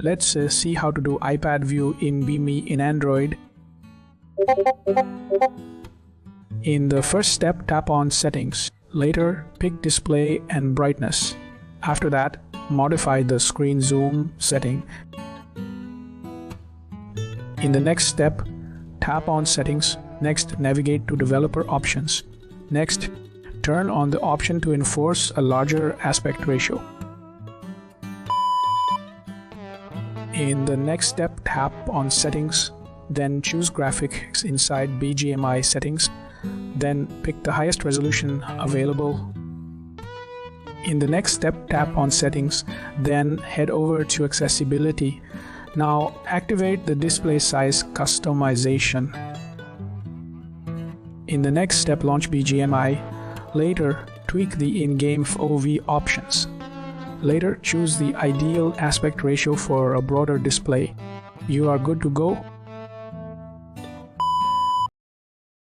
Let's see how to do iPad view in Bgmi in Android. In the first step, tap on Settings. Later, pick Display and Brightness. After that, modify the screen zoom setting. In the next step, tap on Settings. Next, navigate to Developer Options. Next, turn on the option to enforce a larger aspect ratio. In the next step, tap on Settings, then choose Graphics inside Bgmi settings, then pick the highest resolution available. In the next step, tap on Settings, then head over to Accessibility. Now activate the display size customization. In the next step, launch Bgmi. Later, tweak the in-game FOV options. Later, choose the ideal aspect ratio for a broader display. You are good to go.